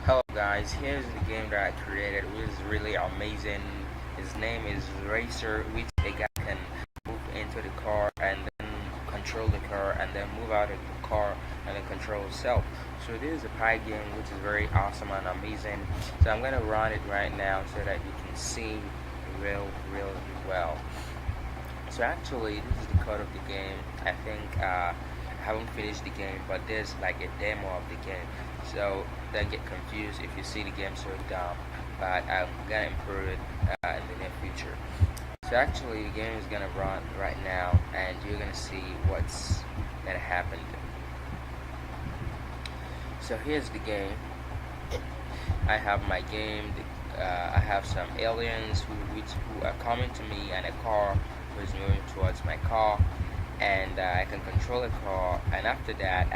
Hello guys, here's the game that I created, which is really amazing. His name is Racer, which a guy can move into the car and then control the car and then move out of the car and then control itself. So this is a Pygame which is very awesome and amazing. So I'm gonna run it right now so that you can see real well. So actually this is the code of the game. I think I haven't finished the game, but there's like a demo of the game. So don't get confused if you see the game so dumb, but I'm gonna improve it in the near future. So actually the game is gonna run right now and you're gonna see what's gonna happen. So here's the game. I have my game. I have some aliens who are coming to me, and a car who is moving towards my car, and I can control the car. And after that,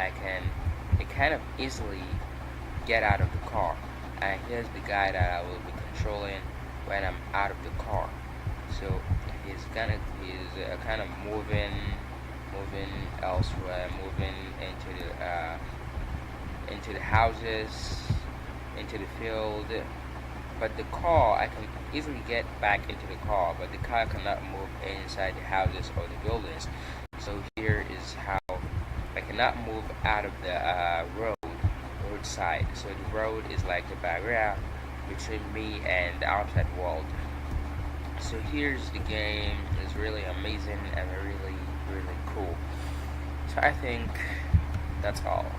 it kind of easily get out of the car. And here's the guy that I will be controlling when I'm out of the car. So he's kind of moving elsewhere, moving into the houses, into the field. But the car, I can easily get back into the car, but the car cannot move inside the houses or the buildings. So here is how I cannot move out of the roadside. So the road is like a barrier between me and the outside world. So here's the game. It's really amazing and really cool. So I think that's all.